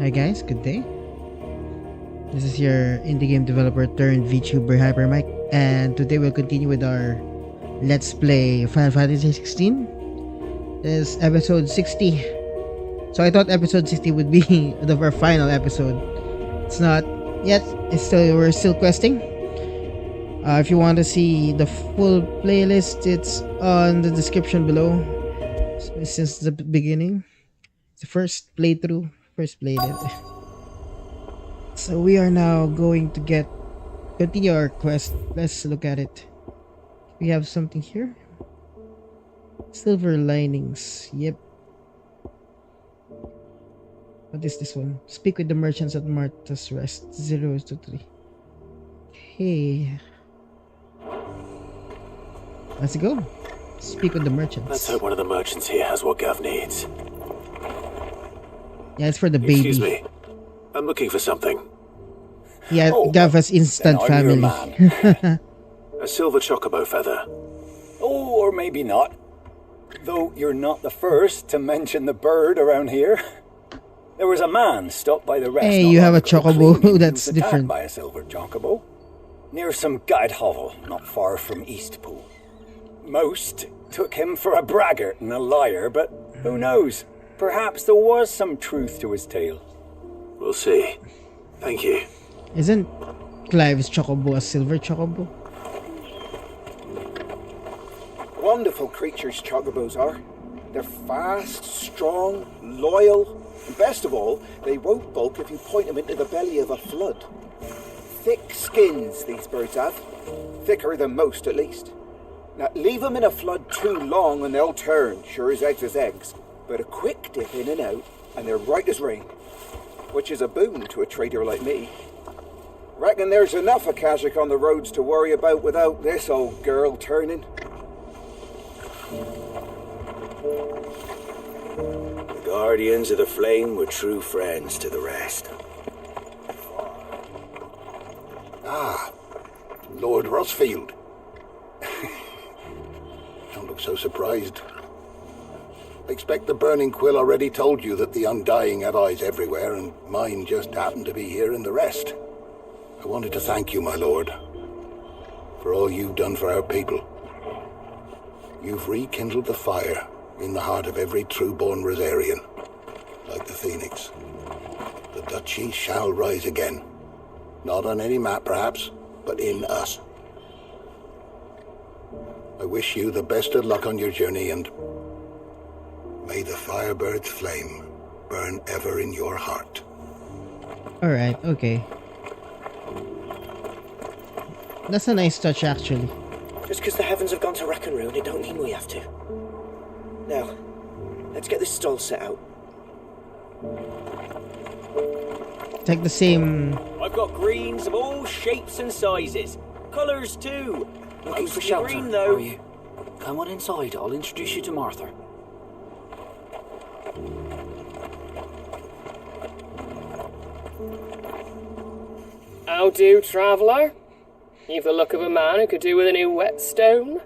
Hi guys, good day. This is your indie game developer turned VTuber Hypermike, and today we'll continue with our Let's Play Final Fantasy XVI. This is episode 60. So I thought episode 60 would be our final episode. It's not yet. We're still questing. If you want to see the full playlist, it's on the description below. Since the beginning, it's the first playthrough, first playlist. So we are now going to continue our quest. Let's look at it. We have something here. Silver linings. Yep. What is this one? Speak with the merchants at Martha's Rest. 0 to 3. Hey. Let's go. Speak with the merchants. Let's hope one of the merchants here has what Gav needs. Yeah, it's for the baby. Excuse me. I'm looking for something. Yeah, Gav has instant family. A silver chocobo feather. Oh, or maybe not. Though you're not the first to mention the bird around here. There was a man stopped by the rest. Hey, you have a chocobo. That's different. By a silver chocobo. Near some guide hovel, not far from Eastpool. Most took him for a braggart and a liar, but who knows? Perhaps there was some truth to his tale. We'll see. Thank you. Isn't Clive's chocobo a silver chocobo? Wonderful creatures chocobos are. They're fast, strong, loyal, and best of all, they won't balk if you point them into the belly of a flood. Thick skins these birds have. Thicker than most, at least. Now, leave them in a flood too long and they'll turn, sure as eggs is eggs. But a quick dip in and out, and they're right as rain. Which is a boon to a trader like me. Reckon there's enough Akashic on the roads to worry about without this old girl turning. The Guardians of the Flame were true friends to the rest. Ah, Lord Rossfield. Don't look so surprised. I expect the Burning Quill already told you that the Undying had eyes everywhere, and mine just happened to be here in the rest. I wanted to thank you, my lord, for all you've done for our people. You've rekindled the fire in the heart of every true-born Rosarian, like the Phoenix. The Duchy shall rise again. Not on any map, perhaps, but in us. I wish you the best of luck on your journey, and may the Firebird's flame burn ever in your heart. Alright, okay. That's a nice touch, actually. Just because the heavens have gone to wreck and ruin, it don't mean we have to. Now, let's get this stall set out. It's like the same... I've got greens of all shapes and sizes. Colours too. Looking for shelter, green, though. Are you? Come on inside, I'll introduce you to Martha. How do, traveller? You've the look of a man who could do with a new whetstone.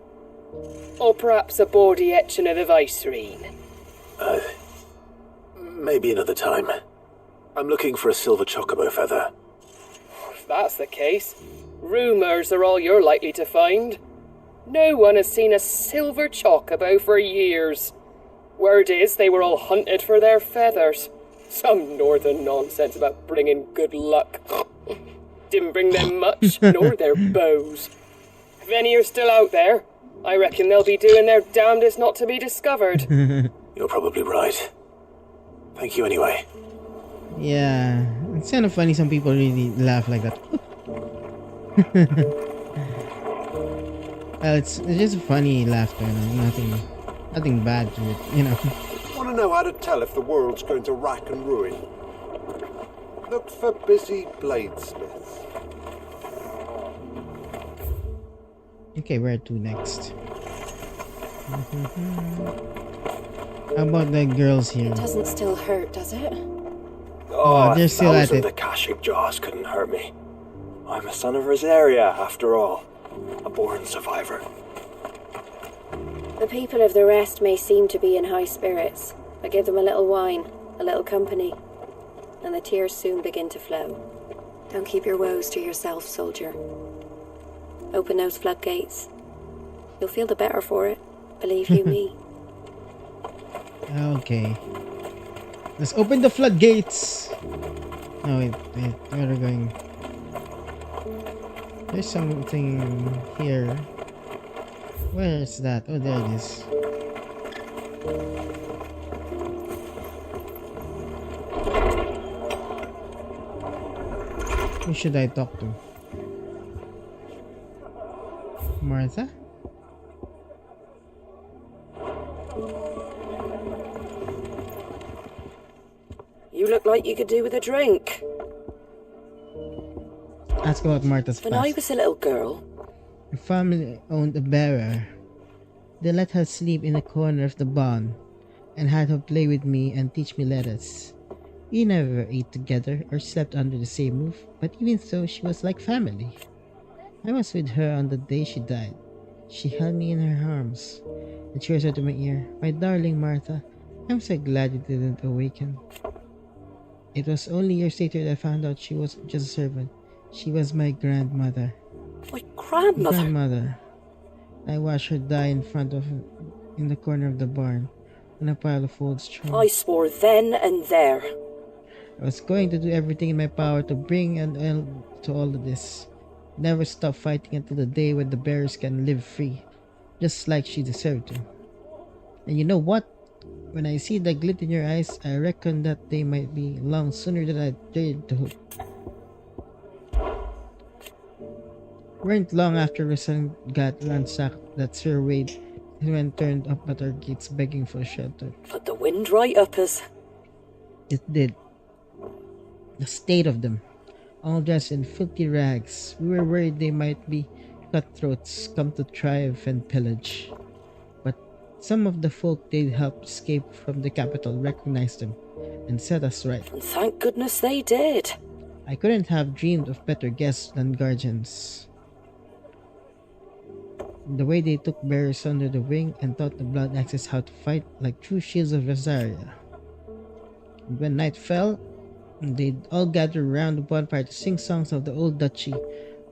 Or perhaps a bawdy etching of the Vicerine. Maybe another time. I'm looking for a silver chocobo feather. If that's the case, rumours are all you're likely to find. No one has seen a silver chocobo for years. Word is they were all hunted for their feathers. Some northern nonsense about bringing good luck. Didn't bring them much, nor their bows. If any are still out there, I reckon they'll be doing their damnedest not to be discovered. You're probably right. Thank you anyway. Yeah, it's kind of funny. Some people really laugh like that. Well, it's just a funny laughter, nothing bad to it, you know. Want to know how to tell if the world's going to rack and ruin? Look for busy bladesmiths. Okay, where to next? How about the girls here? It doesn't still hurt, does it? Oh, they're still at it. The Akashic jaws couldn't hurt me. I'm a son of Rosaria, after all. A born survivor. The people of the rest may seem to be in high spirits, but give them a little wine, a little company. and the tears soon begin to flow. Don't keep your woes to yourself, soldier. Open those floodgates. You'll feel the better for it, believe you me. Okay. Let's open the floodgates! Oh, wait. Where are we going? There's something here. Where is that? Oh, there it is. Who should I talk to? Martha? You look like you could do with a drink. Ask about Martha's When I past. was a little girl, Her family owned a bearer. They let her sleep in a corner of the barn and had her play with me and teach me letters. We never ate together or slept under the same roof, but even so, she was like family. I was with her on the day she died. She held me in her arms and she whispered to my ear, "My darling Martha, I'm so glad you didn't awaken." It was only years later that I found out she wasn't just a servant. She was my grandmother. my grandmother. Grandmother. I watched her die in the corner of the barn, on a pile of old straw. I swore then and there. I was going to do everything in my power to bring an end to all of this. Never stop fighting until the day when the bearers can live free, just like she deserved to. And you know what? When I see the glint in your eyes, I reckon that day might be long sooner than I dared to hope. Weren't long after Risen got ransacked that Sir Wade went turned up at our gates begging for shelter. Put the wind right up us. It did. The state of them, all dressed in filthy rags. We were worried they might be cutthroats come to triumph and pillage. But some of the folk they'd helped escape from the capital recognized them and set us right. And thank goodness they did. I couldn't have dreamed of better guests than guardians. The way they took bearers under the wing and taught the Blood Axes how to fight like true shields of Rosaria. And when night fell, they'd all gather around the bonfire to sing songs of the old duchy,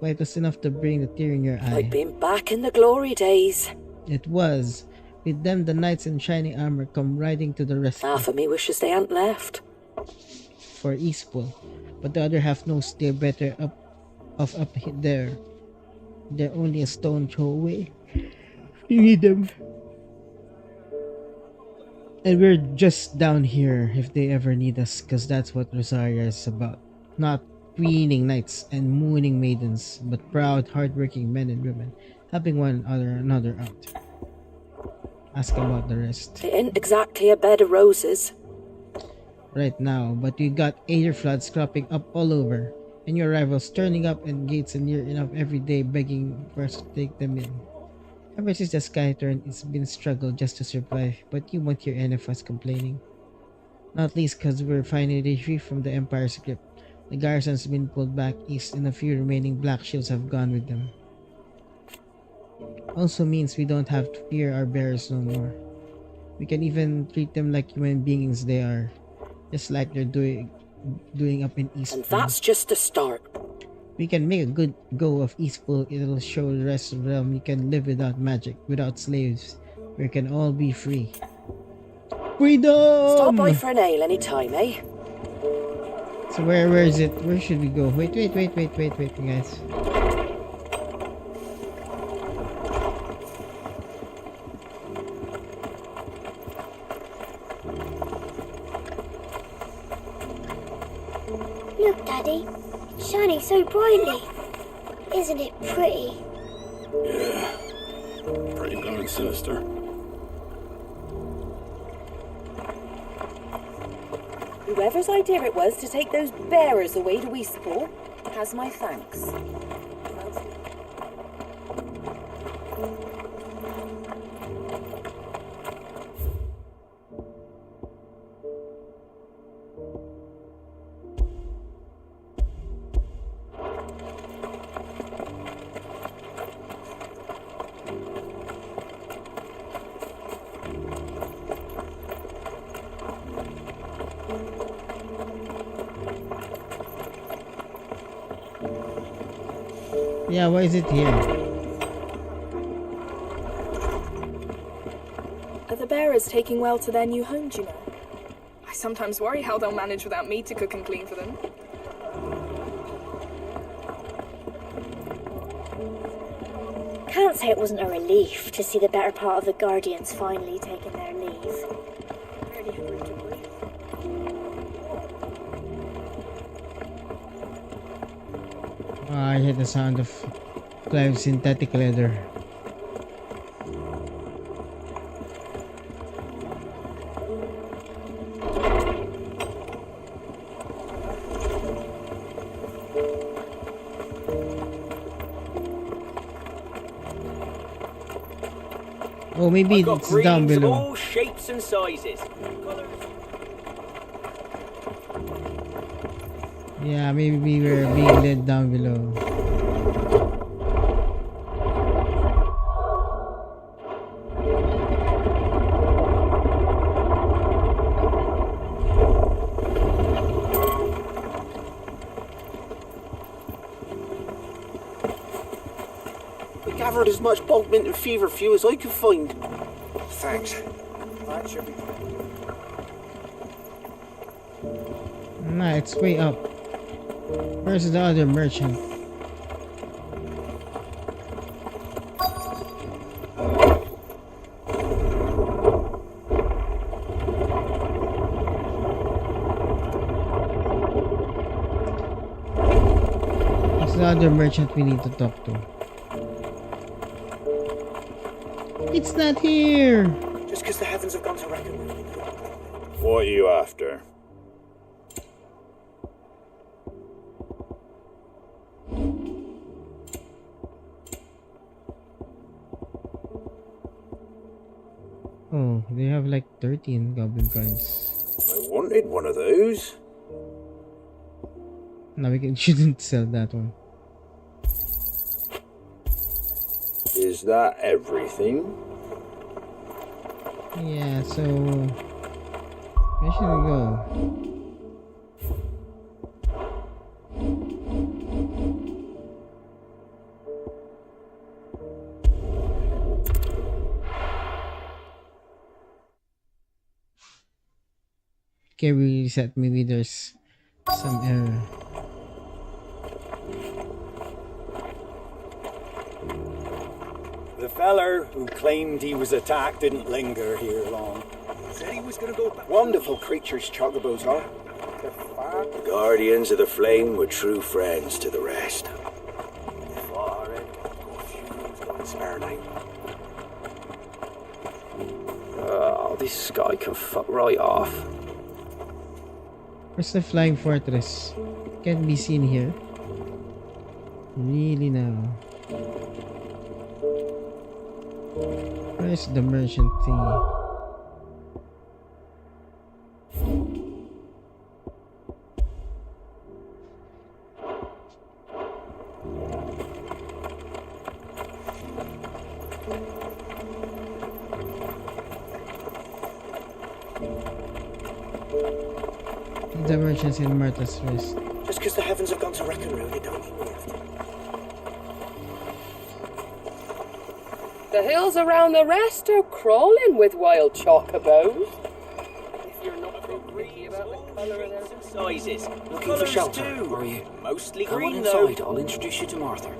but it was enough to bring the tear in your eye. Like being back in the glory days. It was. With them, the knights in shining armor come riding to the rescue Half of me wishes they hadn't left. for Eastpool, but the other half knows they're better up there. They're only a stone throw away. You need them. And we're just down here if they ever need us, because that's what Rosaria is about. Not queening knights and mooning maidens, but proud, hardworking men and women, helping one another out. Ask about the rest. It ain't exactly a bed of roses. Right now, but we got Aether floods cropping up all over, and your rivals turning up and gates near enough every day begging for us to take them in. Ever since the sky turned, it's been a struggle just to survive, but you won't hear any of us complaining. Not least because we're finally free from the Empire's grip. The garrison's been pulled back east and a few remaining black shields have gone with them. Also means we don't have to fear our bearers no more. We can even treat them like human beings they are, just like they're doing up in East And Pool. that's just the start. We can make a good go of Eastpool. It'll show the rest of the realm we can live without magic, without slaves. We can all be free. Freedom! Stop by for an ale any time, eh? So where is it? Where should we go? Wait, guys. Look, Daddy. It's shining so brightly. Isn't it pretty? Yeah. Pretty darn sinister. Whoever's idea it was to take those bearers away to Eastpool has my thanks. Yeah, why is it here? Are the bearers taking well to their new home, do you know? I sometimes worry how they'll manage without me to cook and clean for them. Can't say it wasn't a relief to see the better part of the Guardians finally taking their leave. Barely had room to breathe. I hear the sound of Clive's synthetic leather. Oh, maybe I've got it's down greens of below. all shapes and sizes. Colours. Yeah, maybe we were being led down below. We gathered as much bulk mint and feverfew as I could find. Thanks. That should be. Nah, it's way up. Where's the other merchant? What's the other merchant we need to talk to? It's not here! Just because the heavens have gone to reckon. What are you after? Oh, they have like 13 goblin coins. I wanted one of those. Now we shouldn't sell that one. Is that everything? Yeah, so where should we go? Okay, we reset. Maybe there's some error. The feller who claimed he was attacked didn't linger here long. Said he was gonna go back. Wonderful creatures, chocobos are. They're far. The Guardians of the Flame were true friends to the rest. Oh, this guy can fuck right off. Where's the flying fortress? Can't be seen here. Really now. Where's the merchant thingy? The merchants in Martha's Rest. Just because the heavens have gone to reckon room, it don't mean we have to. The hills around the rest are crawling with wild chocobos. If you're not too picky about the colour of their Sizes. Looking for Colours shelter, too. are you? Mostly Come on green though. inside, I'll introduce you to Martha.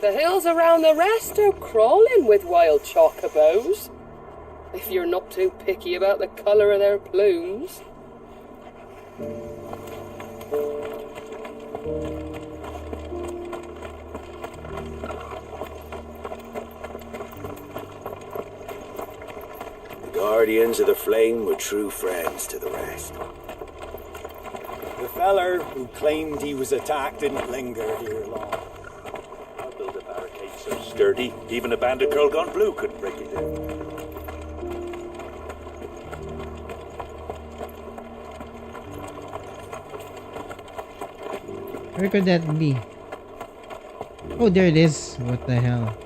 The hills around the rest are crawling with wild chocobos. If you're not too picky about the colour of their plumes. The Guardians of the Flame were true friends to the rest. The feller who claimed he was attacked didn't linger here long. I'll build a barricade so sturdy, even a band of Curl Gone Blue couldn't break it down. Where could that be? Oh, there it is. What the hell?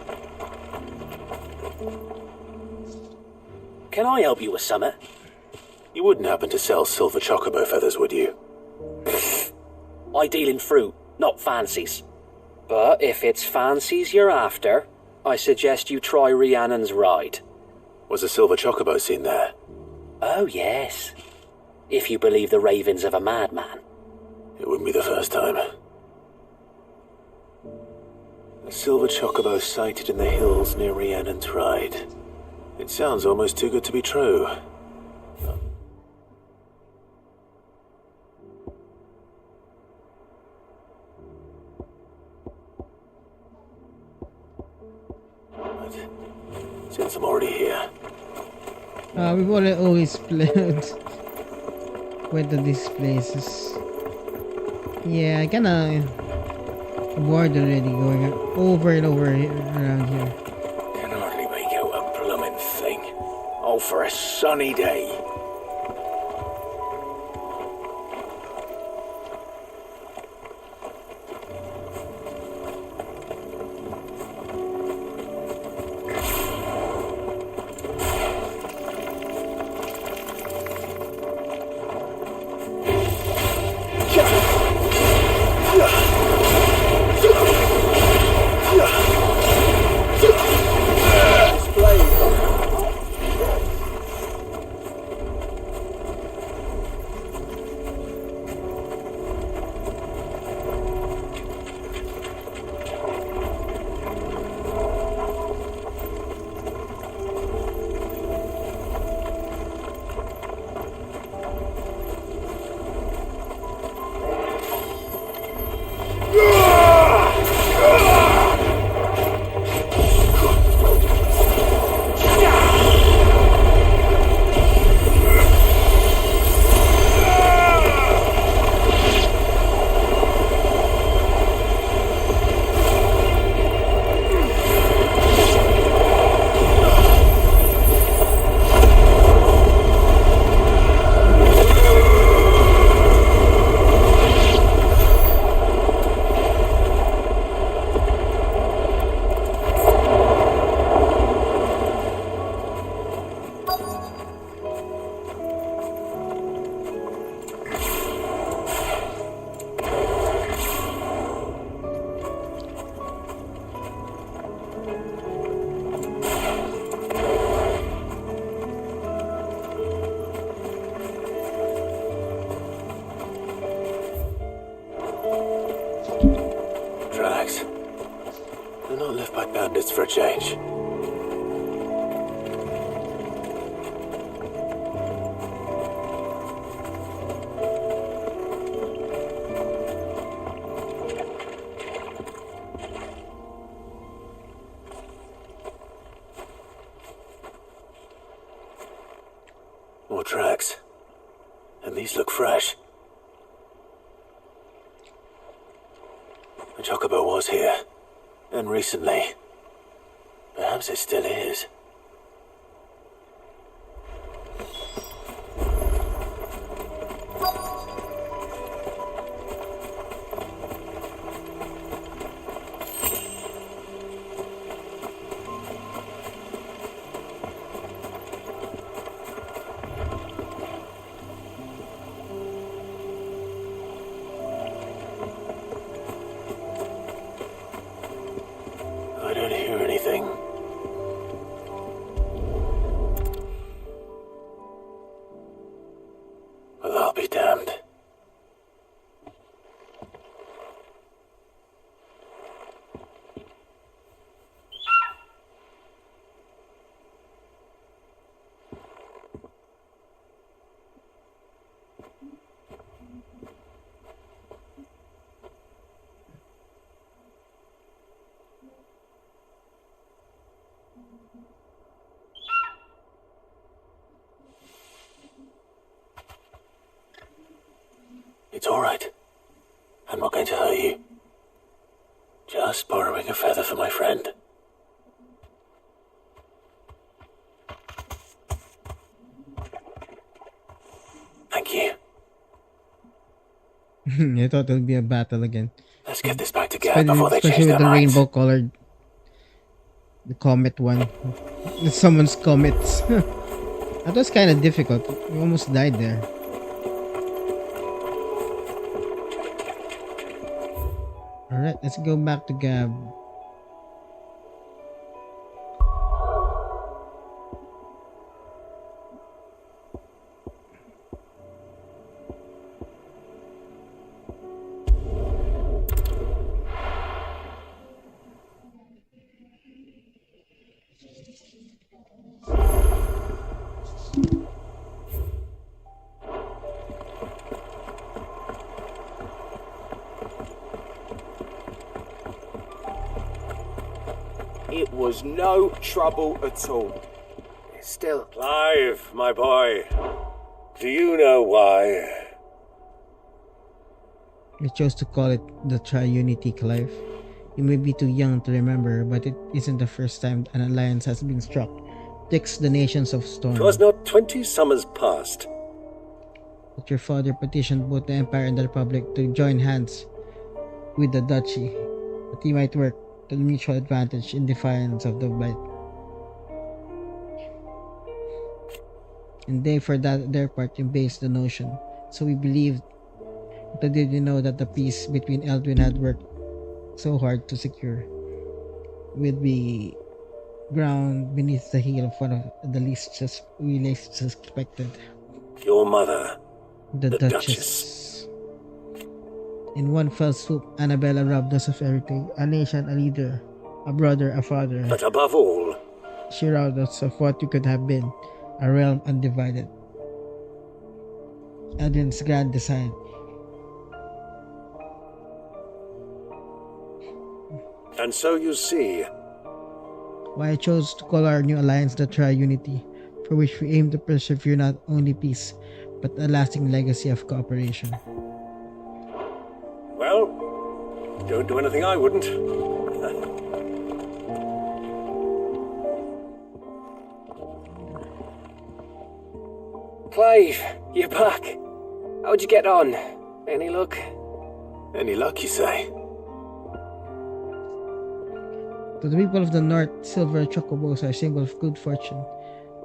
Can I help you with something? You wouldn't happen to sell silver chocobo feathers, would you? I deal in fruit, not fancies. But if it's fancies you're after, I suggest you try Rhiannon's ride. Was a silver chocobo seen there? Oh, yes. If you believe the ravings of a madman. It wouldn't be the first time. A silver chocobo sighted in the hills near Rhiannon's ride. It sounds almost too good to be true. Since I'm already here. We've always played with these places. Yeah, I kinda bored already going over and over around here. Can hardly make out a blooming thing. All for a sunny day. Bandits for a change. More tracks. And these look fresh. The chocobo was here. And recently. Perhaps it still is. I don't hear anything. Well, I'll be damned. It's all right. I'm not going to hurt you. Just borrowing a feather for my friend. Thank you. I thought it'll be a battle again. Let's get this back to Gab before they Especially change with their the minds. rainbow colored, the comet one. Someone's comets. That was kind of difficult. We almost died there. Alright, let's go back to Gab. It was no trouble at all. Still. Clive, my boy. Do you know why? We chose to call it the Triunity, Clive. You may be too young to remember, but it isn't the first time an alliance has been struck. Twixt the nations of Storm. 'Twas not 20 summers past. But your father petitioned both the Empire and the Republic to join hands with the Duchy, that he might work to the mutual advantage in defiance of the Blight. And they, for that, their part, embraced the notion. So we believed. But did you know that the peace between Eldwin had worked so hard to secure would be ground beneath the heel of one of the least suspected? Your mother, the Duchess. In one fell swoop, Annabella robbed us of everything: a nation, a leader, a brother, a father. But above all, she robbed us of what we could have been: a realm undivided. Eldwin's grand design. And so you see why I chose to call our new alliance the Triunity, for which we aim to persevere not only peace, but a lasting legacy of cooperation. Well, don't do anything I wouldn't. Clive, you're back. How'd you get on? Any luck? Any luck, you say? To the people of the North, silver chocobos are a symbol of good fortune.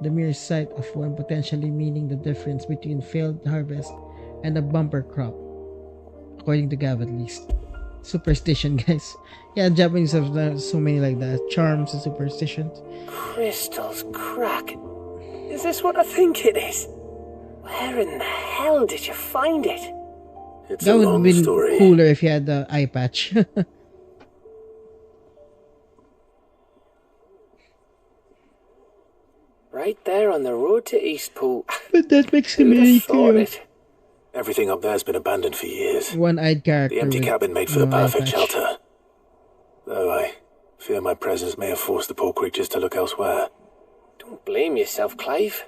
The mere sight of one potentially meaning the difference between failed harvest and a bumper crop. According to Gav, at least. Superstition, guys. Yeah, Japanese have so many like that. Charms and superstitions. Crystal's crack. Is this what I think it is? Where in the hell did you find it? It's that a would long have been story. Cooler if you had the eye patch. Right there on the road to Eastpool. But that makes him it. Everything up there's been abandoned for years. One-eyed character. The empty with cabin made for no the perfect eye patch. shelter. Though I fear my presence may have forced the poor creatures to look elsewhere. Don't blame yourself, Clive.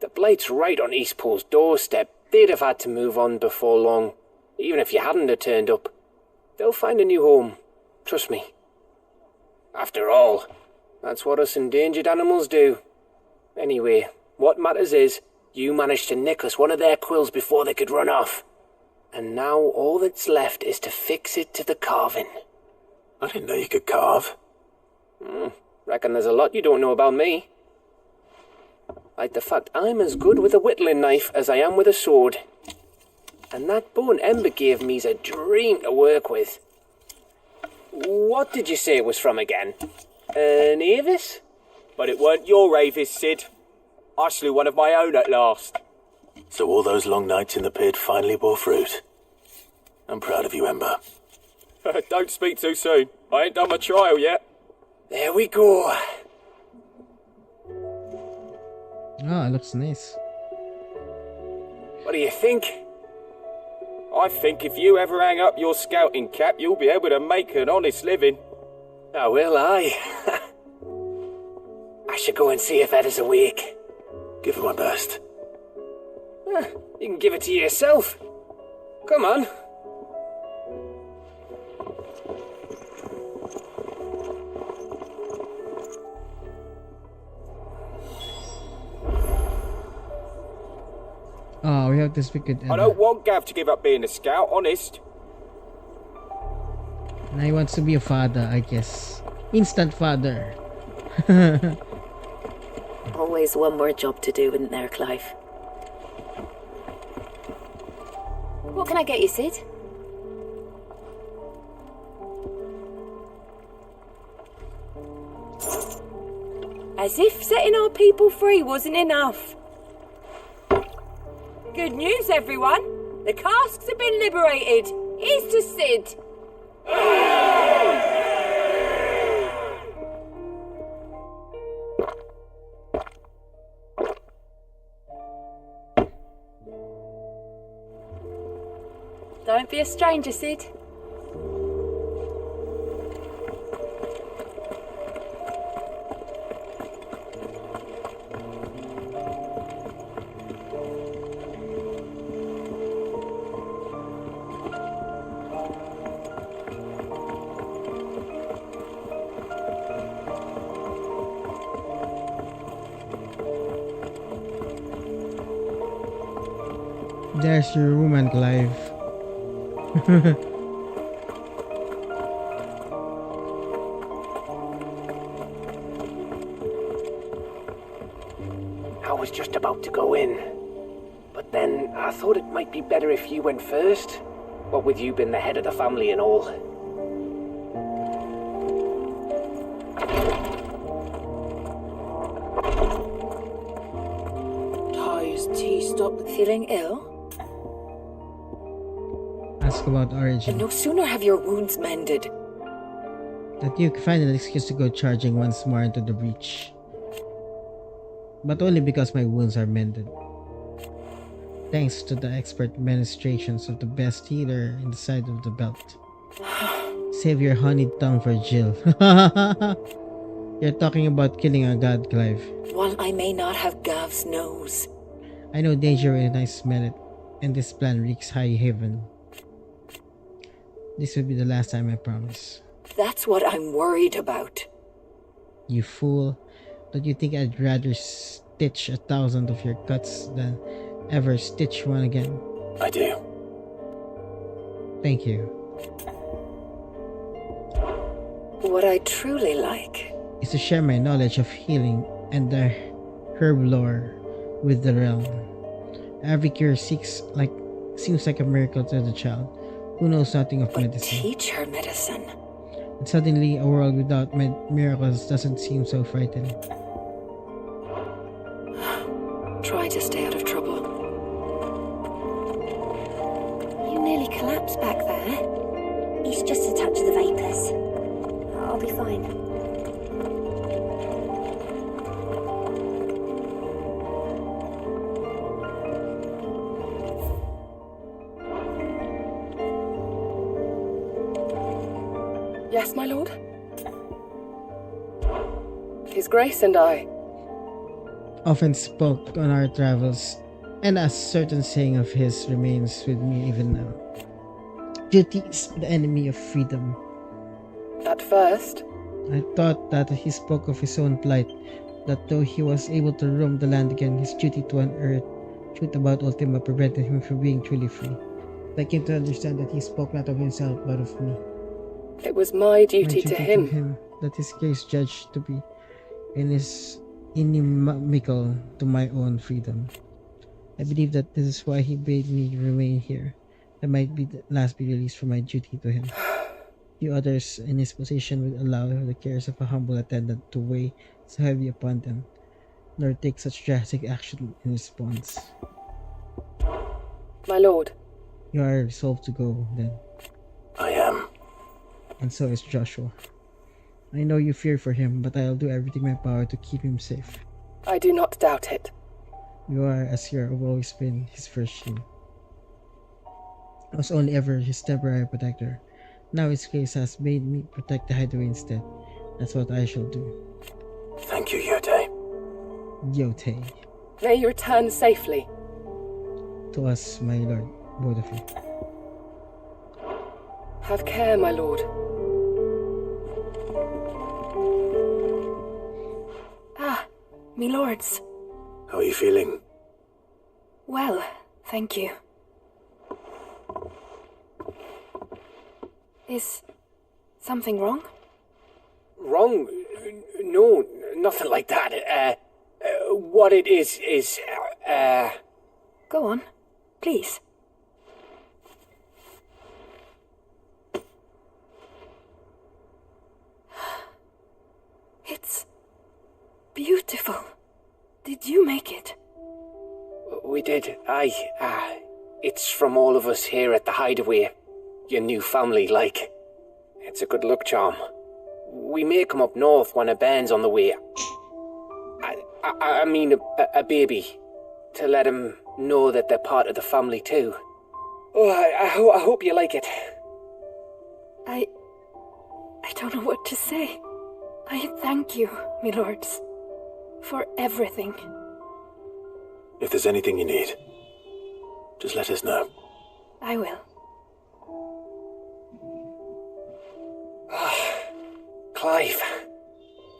The Blight's right on Eastpool's doorstep. They'd have had to move on before long, even if you hadn't have turned up. They'll find a new home. Trust me. After all, that's what us endangered animals do. Anyway, what matters is, you managed to nick us one of their quills before they could run off. And now all that's left is to fix it to the carving. I didn't know you could carve. Reckon there's a lot you don't know about me. Like the fact I'm as good with a whittling knife as I am with a sword. And that bone Ember gave me's a dream to work with. What did you say it was from again? An Avis? But it weren't your Avis, Sid. I slew one of my own at last. So all those long nights in the pit finally bore fruit. I'm proud of you, Ember. Don't speak too soon. I ain't done my trial yet. There we go. Oh, it looks nice. What do you think? I think if you ever hang up your scouting cap, you'll be able to make an honest living. Oh, will I? I should go and see if Ed is awake. Give it my best. You can give it to yourself. Come on. Oh, we have to speak with Emma. I don't want Gav to give up being a scout, honest. And he wants to be a father, I guess. Instant father. Always one more job to do, isn't there, Clive? What can I get you, Sid? As if setting our people free wasn't enough. Good news, everyone. The casks have been liberated. Here's to Sid. Don't be a stranger, Sid. There's your woman, Clive. I was just about to go in. But then I thought it might be better if you went first. What with you being the head of the family and all. Ty's tea stopped. Feeling ill? Ask about origin. No sooner have your wounds mended. That you can find an excuse to go charging once more into the breach. But only because my wounds are mended. Thanks to the expert ministrations of the best healer in the side of the belt. Save your honeyed tongue for Jill. You're talking about killing a god, Clive. While I may not have Gav's nose. I know danger when I smell it, and this plan reeks high heaven. This will be the last time, I promise. That's what I'm worried about. You fool. Don't you think I'd rather stitch 1,000 of your cuts than ever stitch one again? I do. Thank you. What I truly like is to share my knowledge of healing and the herb lore with the realm. Every cure seems like a miracle to the child who knows nothing of medicine. Teach her medicine. And suddenly, a world without miracles doesn't seem so frightening. Try to stay out of trouble. You nearly collapsed back there. It's just a touch of the vapors. I'll be fine. Yes, my lord? His Grace and I often spoke on our travels, and a certain saying of his remains with me even now. Duty is the enemy of freedom. At first, I thought that he spoke of his own plight, that though he was able to roam the land again, his duty to unearth truth about Ultima prevented him from being truly free. I came to understand that he spoke not of himself, but of me. It was my duty to him. That his case judged to be and is inimical to my own freedom. I believe that this is why he bade me remain here. I might be last be released from my duty to him. Few others in his position would allow the cares of a humble attendant to weigh so heavy upon them, nor take such drastic action in response. My lord. You are resolved to go, then. I am. And so is Joshua. I know you fear for him, but I'll do everything in my power to keep him safe. I do not doubt it. You are, as you have always been, his first shield. I was only ever his temporary protector. Now his grace has made me protect the hideaway instead. That's what I shall do. Thank you, Yote. Yote. May you return safely. To us, my lord, both of you. Have care, my lord. Me lords. How are you feeling? Well, thank you. Is something wrong? Wrong? No, nothing like that. what it is, Go on, please. It's beautiful. Did you make it? We did, aye. It's from all of us here at the Hideaway. Your new family, like. It's a good luck charm. We may come up north when a band's on the way. I mean a baby. To let him know that they're part of the family too. Oh, I hope you like it. I don't know what to say. I thank you, me lords, for everything. If there's anything you need, just let us know. I will. Clive,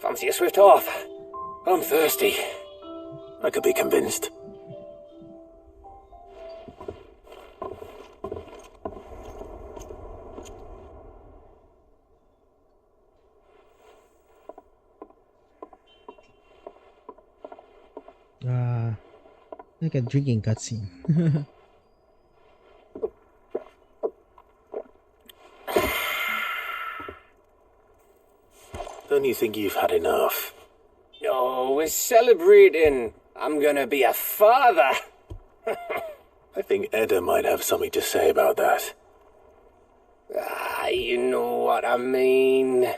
fancy a swift off? I'm thirsty. I could be convinced. Like a drinking cutscene. Don't you think you've had enough? Oh, we're celebrating. I'm gonna be a father. I think Edda might have something to say about that. You know what I mean.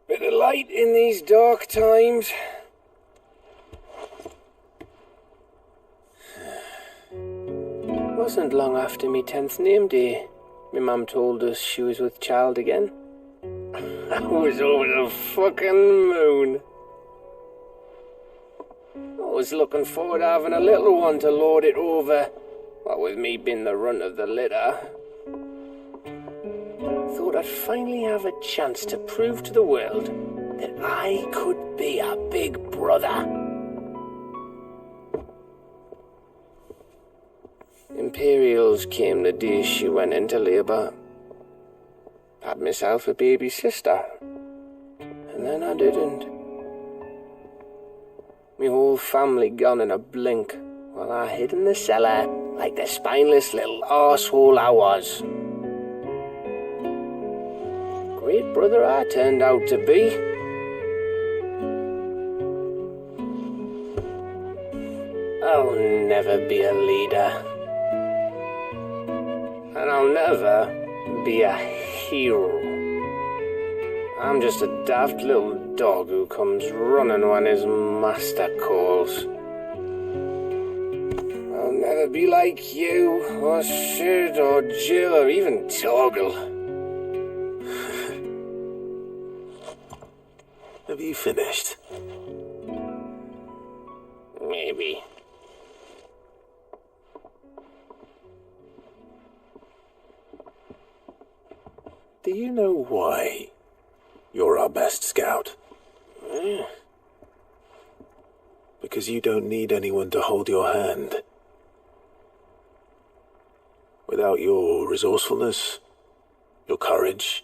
Bit of light in these dark times. Wasn't long after me 10th name day. My mum told us she was with child again. I was over the fucking moon. I was looking forward to having a little one to lord it over, what with me being the runt of the litter. Thought I'd finally have a chance to prove to the world that I could be a big brother. Imperials came the day she went into labour. Had myself a baby sister, and then I didn't. My whole family gone in a blink, while I hid in the cellar like the spineless little arsehole I was. Great brother I turned out to be. I'll never be a leader. And I'll never be a hero. I'm just a daft little dog who comes running when his master calls. I'll never be like you, or Sid, or Jill, or even Toggle. Have you finished? Maybe. Do you know why you're our best scout? Because you don't need anyone to hold your hand. Without your resourcefulness, your courage,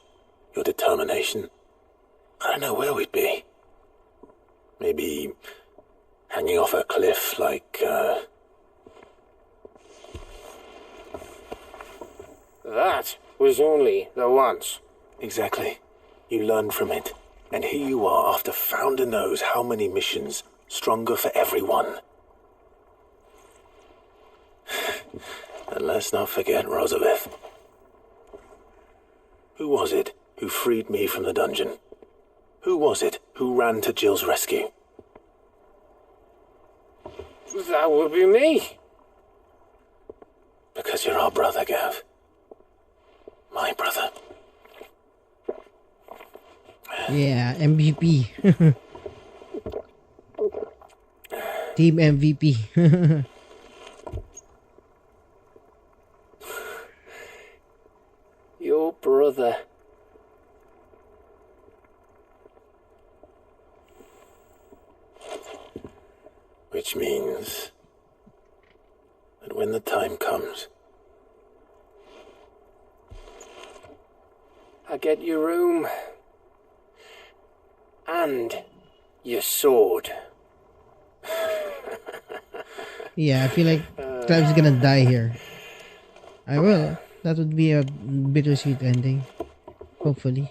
your determination, I don't know where we'd be. Maybe hanging off a cliff like, That was only the once. Exactly. You learned from it. And here you are after Founder knows how many missions, stronger for everyone. And let's not forget Rosabeth. Who was it who freed me from the dungeon? Who was it who ran to Jill's rescue? That would be me. Because you're our brother, Gav. My brother. Yeah, MVP. Team MVP. Your brother. Which means that when the time comes, I get your room. And your sword. Yeah, I feel like Clive's gonna die here. I will. That would be a bittersweet ending. Hopefully.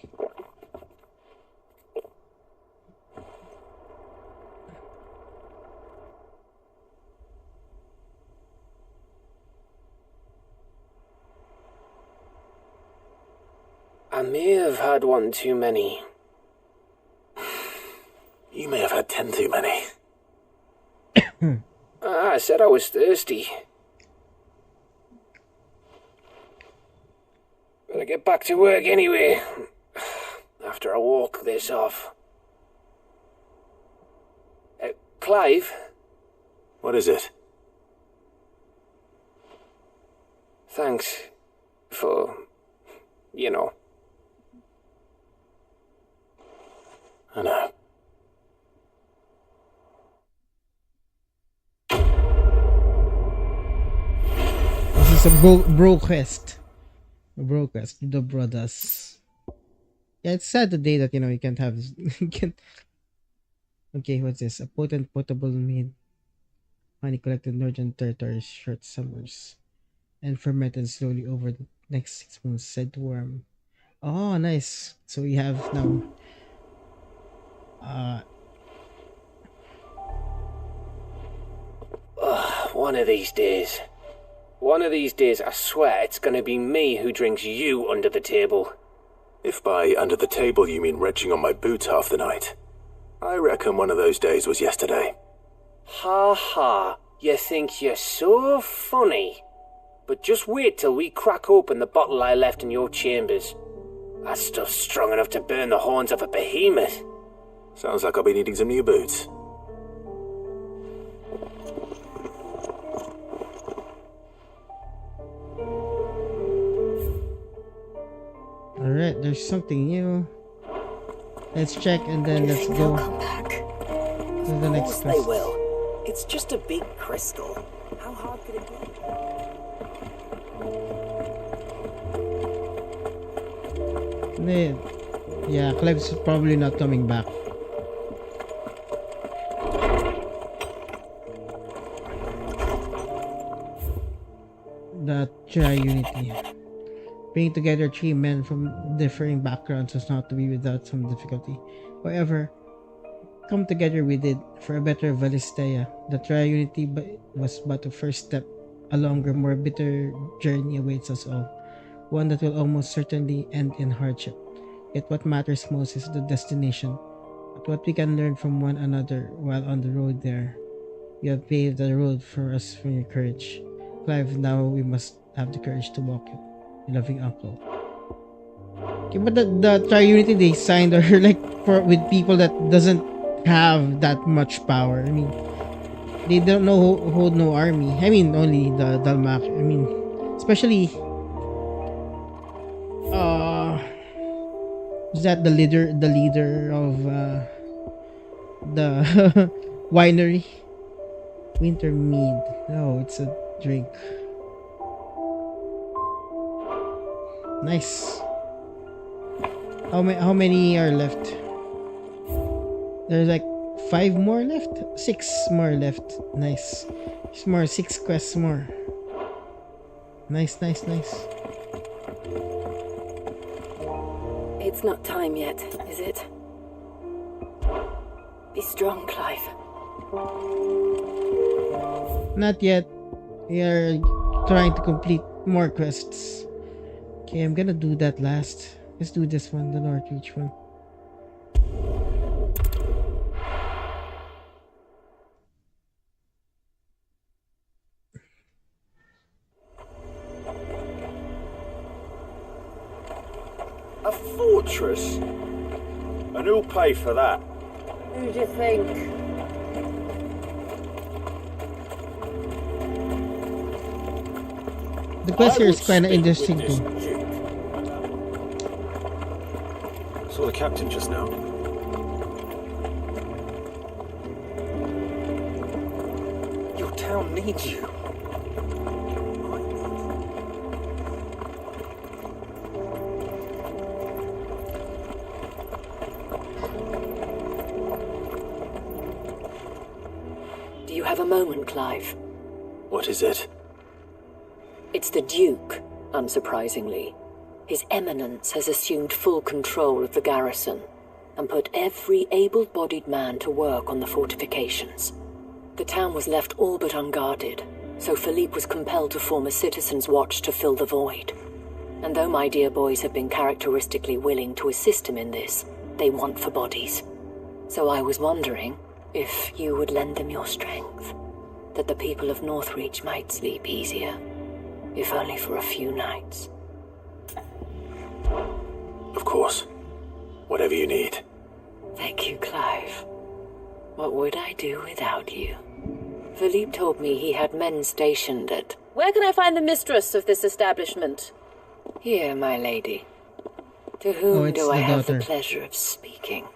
I may have had one too many. You may have had 10 too many. I said I was thirsty. Better get back to work anyway. After I walk this off. Clive? What is it? Thanks for, you know. I know. This is a bro quest. A bro quest with the brothers. Yeah, it's sad today that you can't have this. You can't. Okay, what's this? A potent potable mead. Honey collected northern territories, short summers, and fermented slowly over the next 6 months. Said worm. Oh, nice. So we have now. One of these days. One of these days, I swear it's gonna be me who drinks you under the table. If by under the table you mean retching on my boots half the night, I reckon one of those days was yesterday. Ha ha, you think you're so funny. But just wait till we crack open the bottle I left in your chambers. That stuff's strong enough to burn the horns of a behemoth. Sounds like I'll be needing some new boots. Alright, there's something new. Let's check and then let's go come back? to the next Of course they quest. will. It's just a big crystal. How hard could it be? Yeah, Clive's probably not coming back. The Tri-Unity. Bringing together 3 men from differing backgrounds was not to be without some difficulty. However, come together we did for a better Valistea. The Tri-Unity was but a first step. A longer, more bitter journey awaits us all. One that will almost certainly end in hardship. Yet what matters most is the destination. But what we can learn from one another while on the road there. You have paved the road for us from your courage. Clive, now we must have the courage to walk it. Your loving uncle. Okay, but the Tri-Unity they signed are like with people that doesn't have that much power. I mean, they don't know hold no army. I mean, only the Dalmak. I mean, especially is that the leader of the winery? Winter mead. No, it's a drink. Nice. How many are left? There's like 5 more left? 6 more left. Nice. There's more, 6 quests more. Nice. It's not time yet, is it? Be strong, Clive. Not yet. We are trying to complete more quests. Okay, I'm gonna do that last. Let's do this one, the Northreach one. A fortress? And who'll pay for that? Who do you think? The quest here is kinda interesting too. Saw the captain just now. Your town needs you. Do you have a moment, Clive? What is it? It's the Duke, unsurprisingly. His Eminence has assumed full control of the garrison and put every able-bodied man to work on the fortifications. The town was left all but unguarded, so Philippe was compelled to form a citizens' watch to fill the void. And though my dear boys have been characteristically willing to assist him in this, they want for bodies. So I was wondering if you would lend them your strength, that the people of Northreach might sleep easier, if only for a few nights. Of course. Whatever you need. Thank you, Clive. What would I do without you? Philippe told me he had men stationed at... Where can I find the mistress of this establishment? Here, my lady. To whom do I have the pleasure of speaking?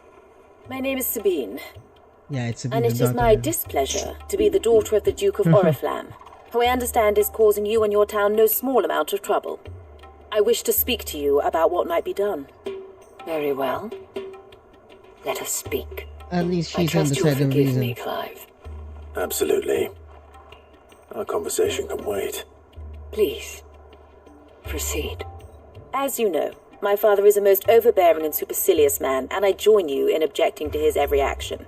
My name is Sabine. Yeah, it's Sabine. And it is my displeasure to be the daughter of the Duke of Oriflamme, who I understand is causing you and your town no small amount of trouble. I wish to speak to you about what might be done. Very well. Let us speak. At least she's on the side of reason. Me, Clive. Absolutely. Our conversation can wait. Please, proceed. As you know, my father is a most overbearing and supercilious man, and I join you in objecting to his every action.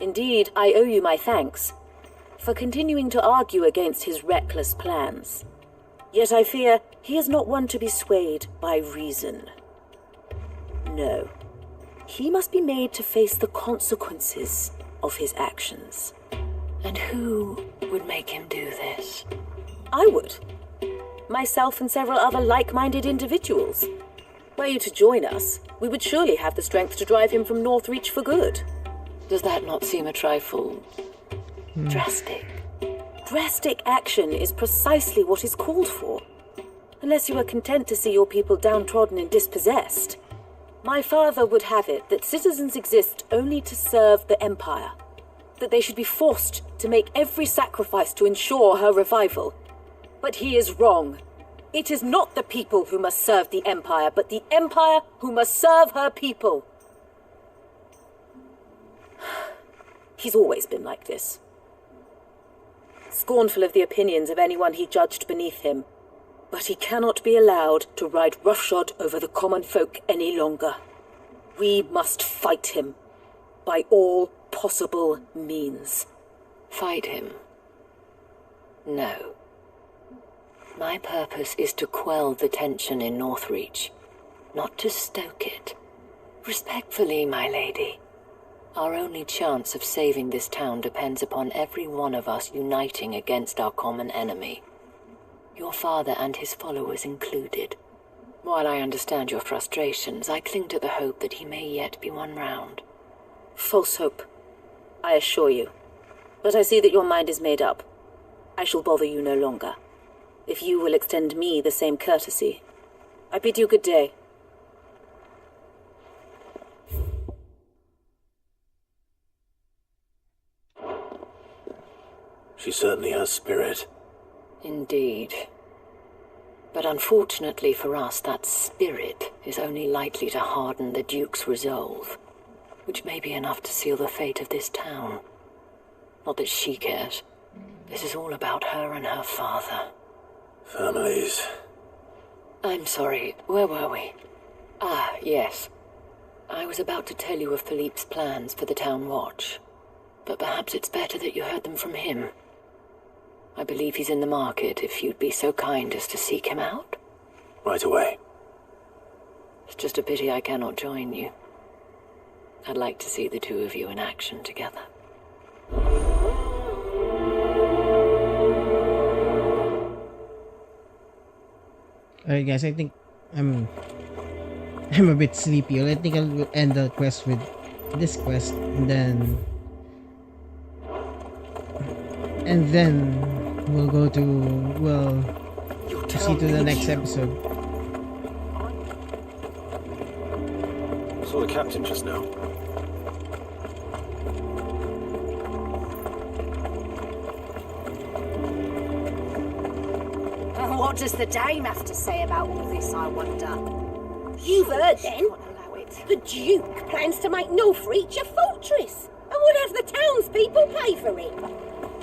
Indeed, I owe you my thanks for continuing to argue against his reckless plans. Yet I fear he is not one to be swayed by reason. No. He must be made to face the consequences of his actions. And who would make him do this? I would. Myself and several other like-minded individuals. Were you to join us, we would surely have the strength to drive him from Northreach for good. Does that not seem a trifle... drastic? Drastic action is precisely what is called for. Unless you are content to see your people downtrodden and dispossessed. My father would have it that citizens exist only to serve the Empire. That they should be forced to make every sacrifice to ensure her revival. But he is wrong. It is not the people who must serve the Empire, but the Empire who must serve her people. He's always been like this. Scornful of the opinions of anyone he judged beneath him. But he cannot be allowed to ride roughshod over the common folk any longer. We must fight him, by all possible means. Fight him? No. My purpose is to quell the tension in Northreach, not to stoke it. Respectfully, my lady. Our only chance of saving this town depends upon every one of us uniting against our common enemy. Your father and his followers included. While I understand your frustrations, I cling to the hope that he may yet be won round. False hope, I assure you. But I see that your mind is made up. I shall bother you no longer. If you will extend me the same courtesy, I bid you good day. She certainly has spirit. Indeed. But unfortunately for us, that spirit is only likely to harden the Duke's resolve, which may be enough to seal the fate of this town. Not that she cares. This is all about her and her father. Families. I'm sorry, where were we? Ah, yes. I was about to tell you of Philippe's plans for the town watch, but perhaps it's better that you heard them from him. I believe he's in the market, if you'd be so kind as to seek him out. Right away. It's just a pity I cannot join you. I'd like to see the two of you in action together. Alright guys, I think I'm a bit sleepy. I think I'll end the quest with this quest and then we'll go to proceed to the next episode. Saw the captain just now. What does the dame have to say about all this, I wonder? You've heard then? The Duke plans to make Northreach a fortress and would have the townspeople pay for it.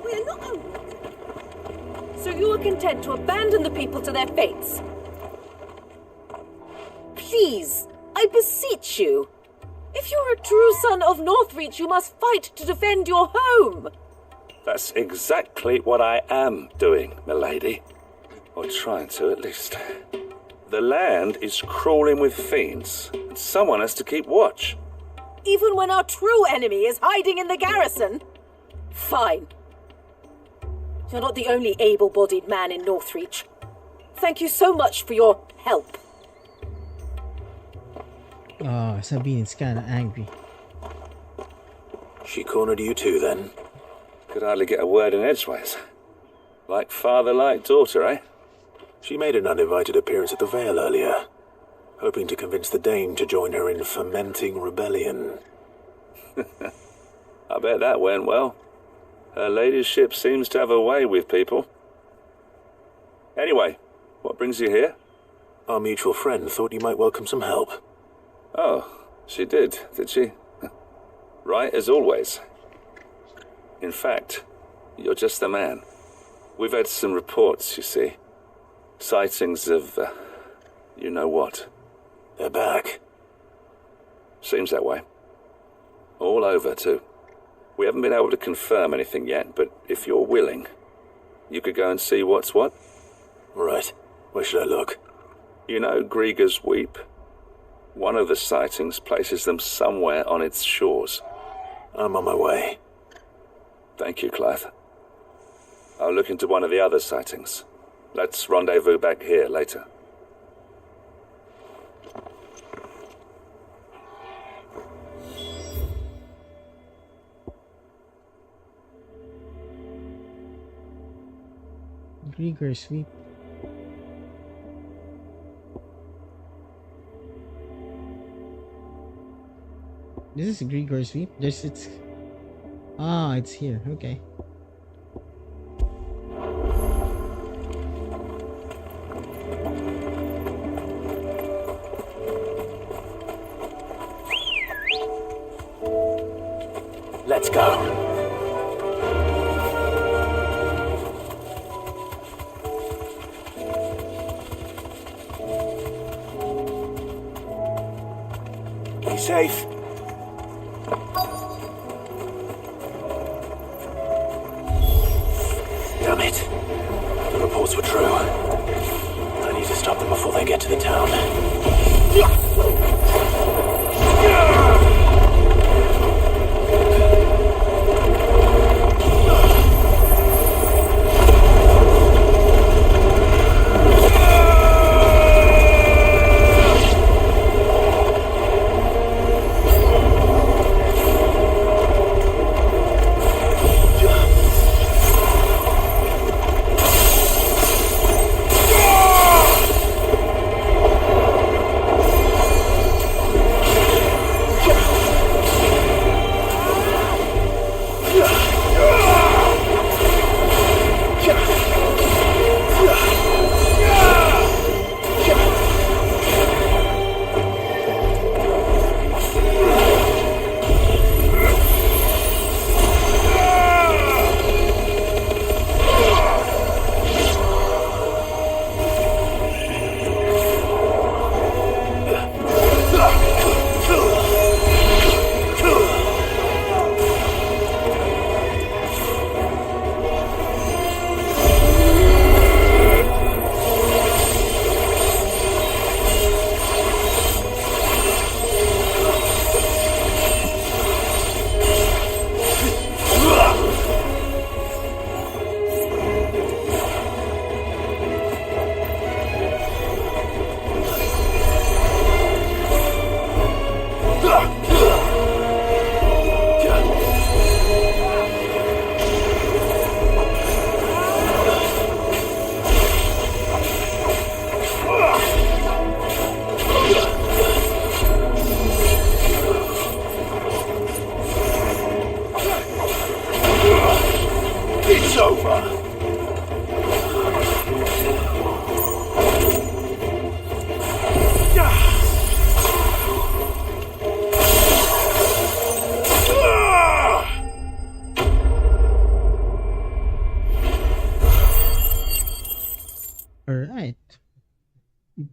We're not only... So you are content to abandon the people to their fates? Please, I beseech you. If you're a true son of Northreach, you must fight to defend your home. That's exactly what I am doing, milady. Or trying to, at least. The land is crawling with fiends, and someone has to keep watch. Even when our true enemy is hiding in the garrison? Fine. You're not the only able-bodied man in Northreach. Thank you so much for your help. Oh, Sabine is kind of angry. She cornered you too, then? Could hardly get a word in edgeways. Like father, like daughter, eh? She made an uninvited appearance at the Vale earlier, hoping to convince the Dane to join her in fomenting rebellion. I bet that went well. Her ladyship seems to have a way with people. Anyway, what brings you here? Our mutual friend thought you might welcome some help. Oh, she did she? Right as always. In fact, you're just the man. We've had some reports, you see. Sightings of, you know what. They're back. Seems that way. All over, too. We haven't been able to confirm anything yet, but if you're willing, you could go and see what's what. Right. Where should I look? You know Grieger's Weep? One of the sightings places them somewhere on its shores. I'm on my way. Thank you, Clive. I'll look into one of the other sightings. Let's rendezvous back here later. Grieger Sweep. This is Grieger Sweep. It's it's here. Okay. Let's go. Be safe. Damn it. The reports were true. I need to stop them before they get to the town.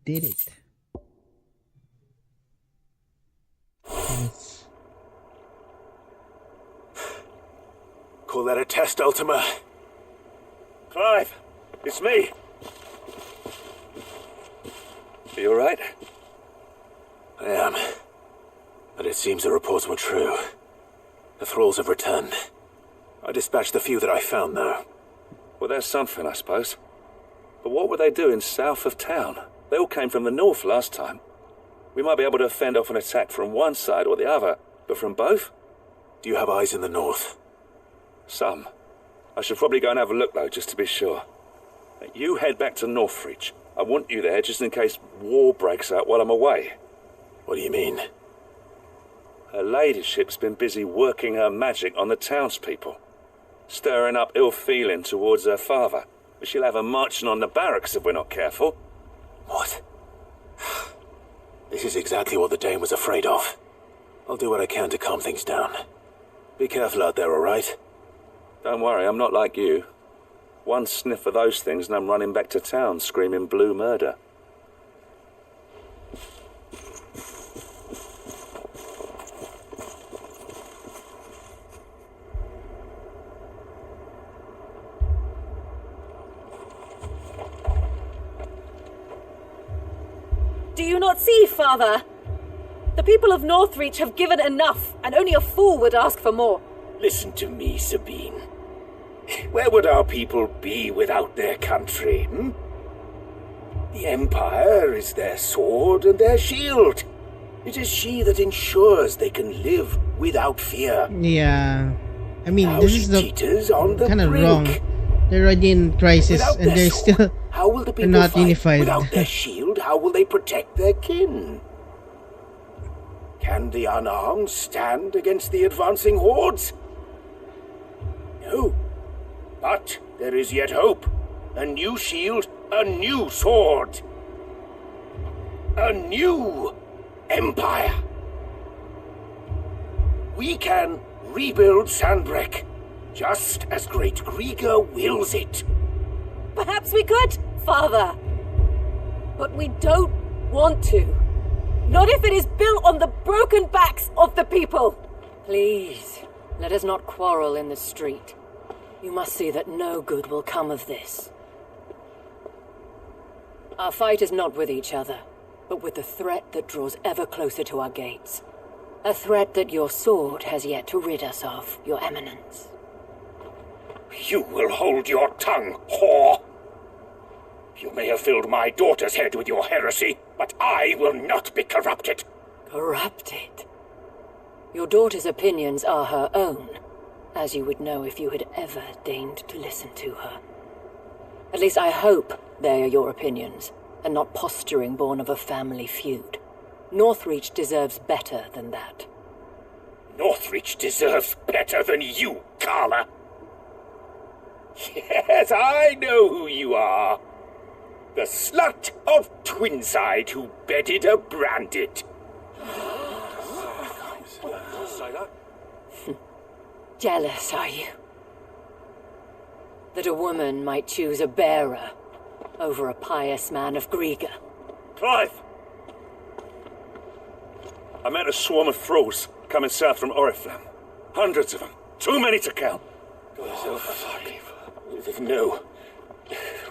did it. Yes. Call that a test, Ultima? Clive, it's me. Are you alright? I am. But it seems the reports were true. The thralls have returned. I dispatched the few that I found, though. Well, there's something, I suppose. But what were they doing south of town? They all came from the north last time. We might be able to fend off an attack from one side or the other, but from both? Do you have eyes in the north? Some. I should probably go and have a look, though, just to be sure. You head back to Northreach. I want you there just in case war breaks out while I'm away. What do you mean? Her ladyship's been busy working her magic on the townspeople, stirring up ill feeling towards her father. She'll have her marching on the barracks if we're not careful. What? This is exactly what the Dame was afraid of. I'll do what I can to calm things down. Be careful out there, all right? Don't worry, I'm not like you. One sniff of those things and I'm running back to town screaming blue murder. Do you not see, Father? The people of Northreach have given enough, and only a fool would ask for more. Listen to me, Sabine. Where would our people be without their country, The Empire is their sword and their shield. It is she that ensures they can live without fear. Yeah. I mean, Now this she is the teeters on the kind of brink. wrong. They're already in crisis Without and their they're sword, still how will the they're people not fight? unified. Without their shield, how will they protect their kin? Can the unarmed stand against the advancing hordes? No. But there is yet hope. A new shield, a new sword. A new empire. We can rebuild Sandbreck, just as Great Griga wills it. Perhaps we could, Father. But we don't want to. Not if it is built on the broken backs of the people. Please, let us not quarrel in the street. You must see that no good will come of this. Our fight is not with each other, but with the threat that draws ever closer to our gates. A threat that your sword has yet to rid us of, Your Eminence. You will hold your tongue, whore. You may have filled my daughter's head with your heresy, but I will not be corrupted. Corrupted? Your daughter's opinions are her own, as you would know if you had ever deigned to listen to her. At least I hope they are your opinions, and not posturing born of a family feud. Northreach deserves better than that. Northreach deserves better than you, Carla. Yes, I know who you are. The slut of Twinside who bedded a Branded. Jealous, are you? That a woman might choose a bearer over a pious man of Griga. Clive! I met a swarm of thralls coming south from Oriflamme. Hundreds of them. Too many to count. No.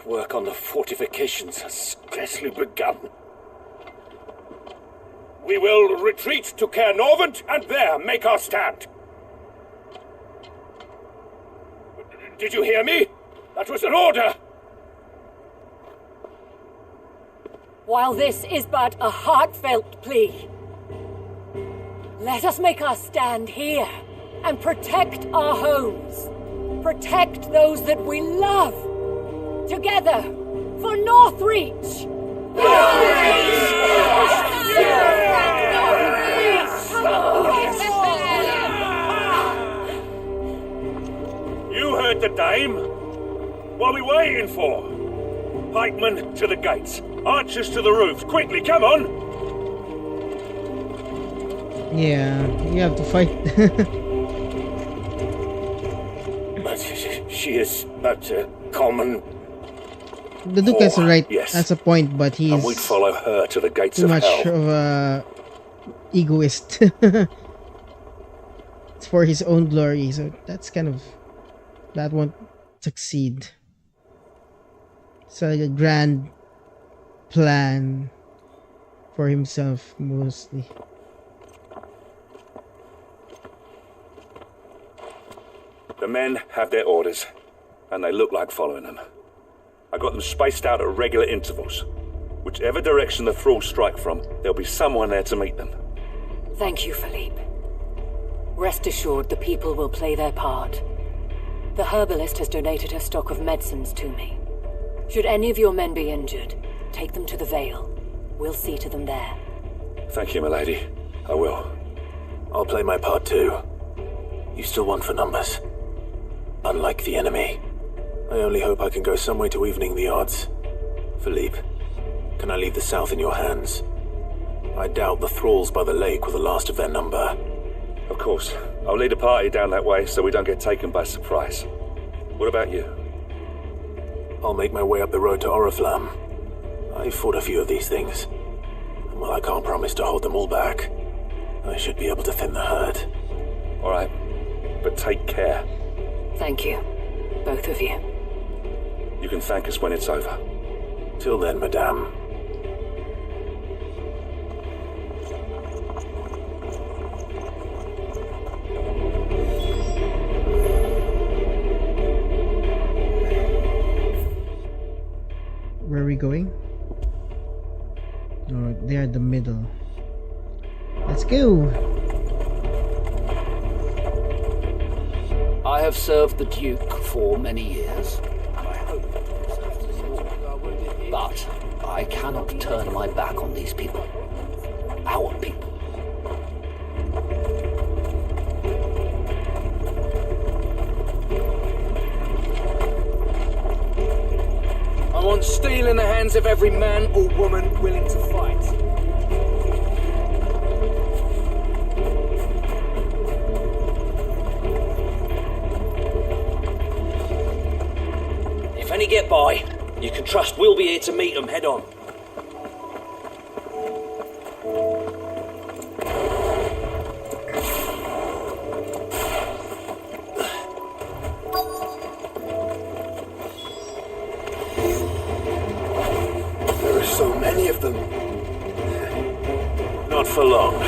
Work on the fortifications has scarcely begun. We will retreat to Caer Norvent and there make our stand. Did you hear me? That was an order. While this is but a heartfelt plea, let us make our stand here and protect our homes. Protect those that we love. Together, for Northreach! You heard the dame. What are we waiting for? Pikemen to the gates. Archers to the roofs. Quickly, come on! Yeah, you have to fight. But she is but a common the Duke is right yes. at a point, but he's And we'd follow her to the gates too of much hell. of a egoist. It's for his own glory, so that's kind of that won't succeed. So like a grand plan for himself mostly. The men have their orders, and they look like following them. I got them spaced out at regular intervals. Whichever direction the thralls strike from, there'll be someone there to meet them. Thank you, Philippe. Rest assured the people will play their part. The herbalist has donated her stock of medicines to me. Should any of your men be injured, take them to the Vale. We'll see to them there. Thank you, milady. I will. I'll play my part too. You still want for numbers. Unlike the enemy, I only hope I can go some way to evening the odds. Philippe, can I leave the south in your hands? I doubt the thralls by the lake were the last of their number. Of course. I'll lead a party down that way so we don't get taken by surprise. What about you? I'll make my way up the road to Oriflamme. I've fought a few of these things. And while I can't promise to hold them all back, I should be able to thin the herd. All right, but take care. Thank you, both of you. You can thank us when it's over. Till then, madame. Where are we going? Oh, they're the middle. Let's go! I have served the Duke for many years. But I cannot turn my back on these people. Our people. I want steel in the hands of every man or woman willing to fight. If any get by, you can trust we'll be here to meet them head on. There are so many of them. Not for long.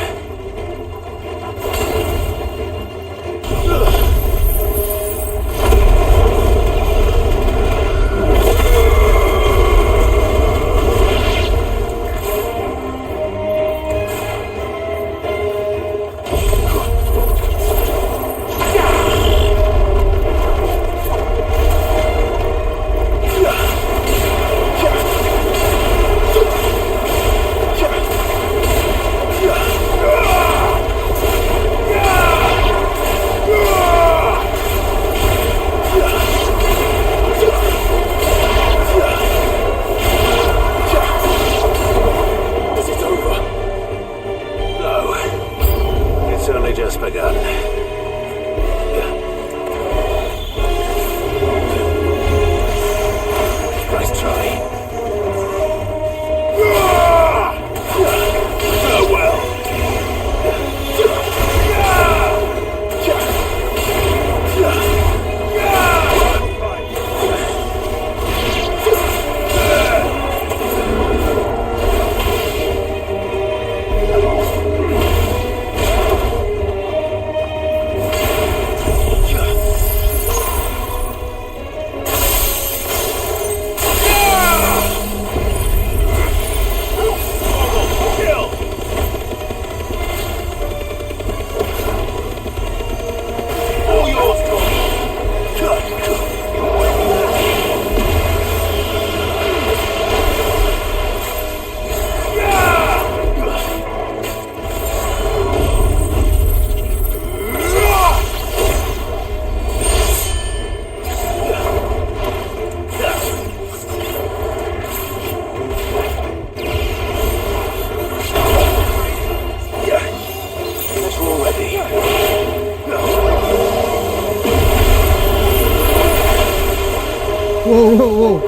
Whoa, whoa, whoa.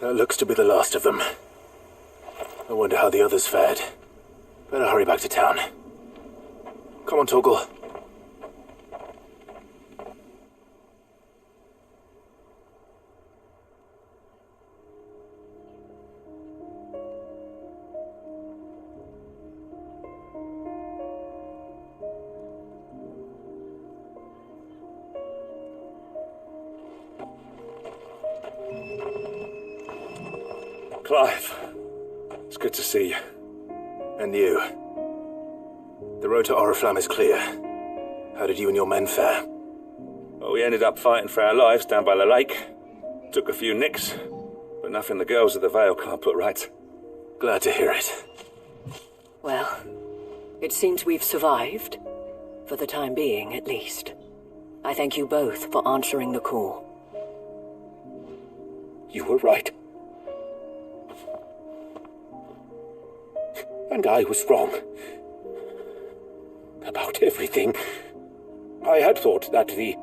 That looks to be the last of them. I wonder how the others fared. Better hurry back to town. Come on, Torgal. Clive, it's good to see you. And you. The road to Oriflamme is clear. How did you and your men fare? Well, we ended up fighting for our lives down by the lake. Took a few nicks, but nothing the girls of the Vale can't put right. Glad to hear it. Well, it seems we've survived. For the time being, at least. I thank you both for answering the call. You were right. And I was wrong. About everything. I had thought that the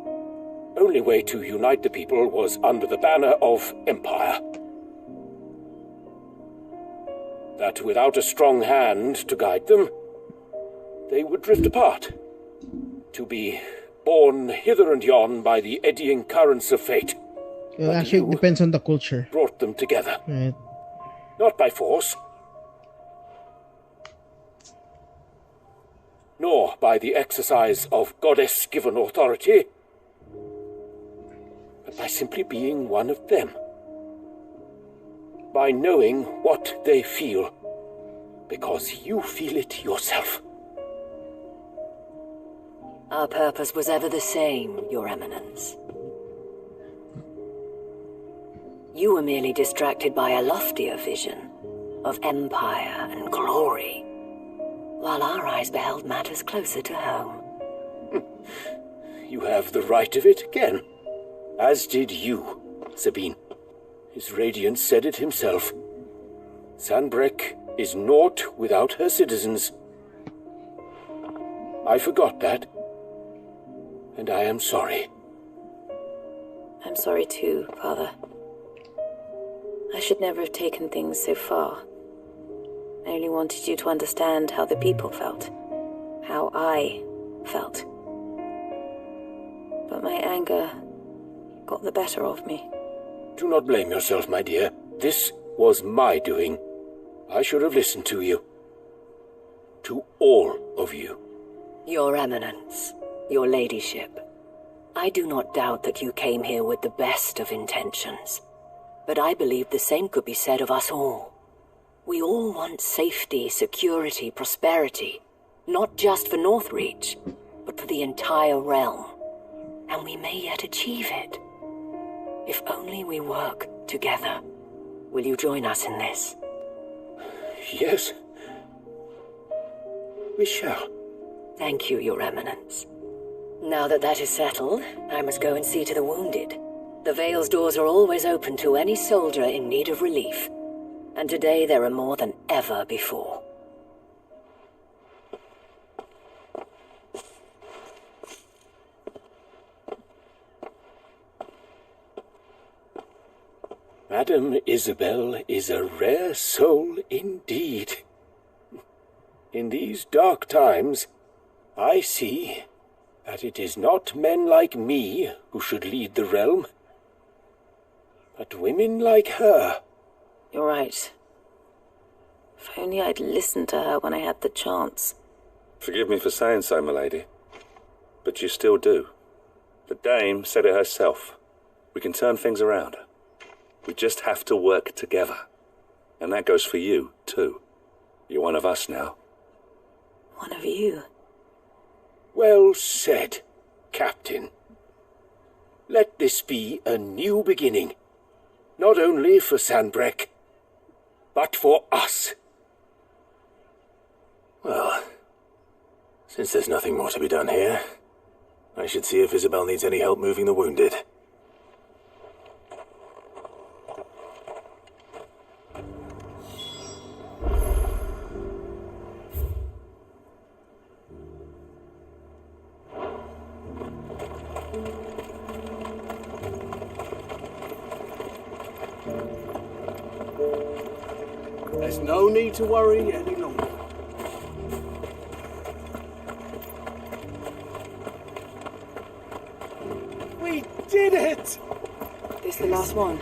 only way to unite the people was under the banner of Empire. That without a strong hand to guide them, they would drift apart. To be borne hither and yon by the eddying currents of fate. Well, actually, it depends on the culture. Brought them together. Right. Not by force, nor by the exercise of goddess-given authority, but by simply being one of them. By knowing what they feel, because you feel it yourself. Our purpose was ever the same, Your Eminence. You were merely distracted by a loftier vision of empire and glory, while our eyes beheld matters closer to home. You have the right of it again, as did you, Sabine. His radiance said it himself. Sanbreque is naught without her citizens. I forgot that, and I am sorry. I'm sorry too, Father. I should never have taken things so far. I only wanted you to understand how the people felt. How I felt. But my anger got the better of me. Do not blame yourself, my dear. This was my doing. I should have listened to you. To all of you. Your Eminence, your Ladyship, I do not doubt that you came here with the best of intentions. But I believe the same could be said of us all. We all want safety, security, prosperity. Not just for Northreach, but for the entire realm. And we may yet achieve it. If only we work together. Will you join us in this? Yes. We shall. Thank you, Your Eminence. Now that that is settled, I must go and see to the wounded. The Vale's doors are always open to any soldier in need of relief. And today there are more than ever before. Madame Isabel is a rare soul indeed. In these dark times, I see that it is not men like me who should lead the realm, but women like her. You're right. If only I'd listened to her when I had the chance. Forgive me for saying so, my lady, but you still do. The dame said it herself. We can turn things around. We just have to work together. And that goes for you, too. You're one of us now. One of you? Well said, Captain. Let this be a new beginning. Not only for Sanbreque, but for us. Well, since there's nothing more to be done here, I should see if Isabel needs any help moving the wounded. There's no need to worry any longer. We did it! This the last one?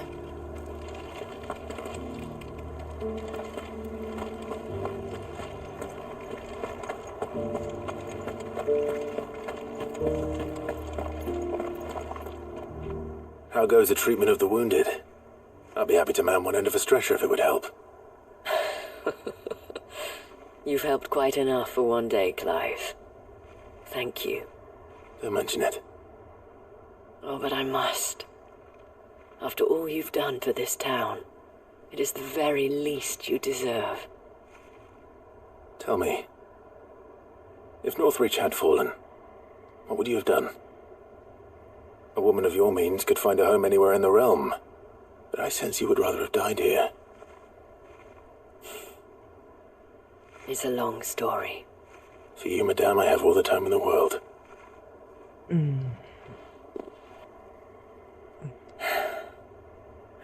How goes the treatment of the wounded? I'd be happy to man one end of a stretcher if it would help. You've helped quite enough for one day, Clive. Thank you. Don't mention it. Oh, but I must. After all you've done for this town, it is the very least you deserve. Tell me, if Northreach had fallen, what would you have done? A woman of your means could find a home anywhere in the realm, but I sense you would rather have died here. It's a long story. For you, madame, I have all the time in the world.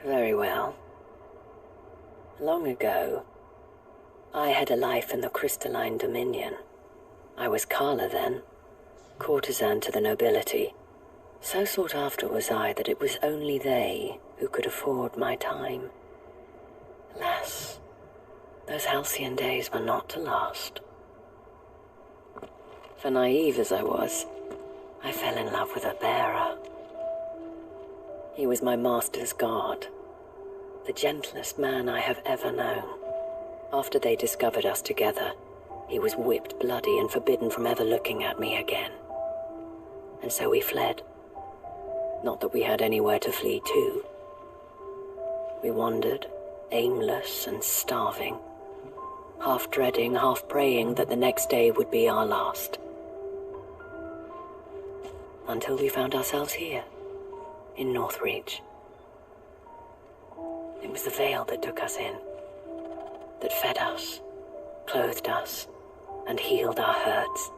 Very well. Long ago, I had a life in the Crystalline Dominion. I was Carla then, courtesan to the nobility. So sought after was I that it was only they who could afford my time. Alas, those halcyon days were not to last. For naive as I was, I fell in love with a bearer. He was my master's guard, the gentlest man I have ever known. After they discovered us together, he was whipped bloody and forbidden from ever looking at me again. And so we fled. Not that we had anywhere to flee to. We wandered, aimless and starving, half dreading, half praying that the next day would be our last. Until we found ourselves here, in Northreach. It was the Vale that took us in, that fed us, clothed us, and healed our hurts.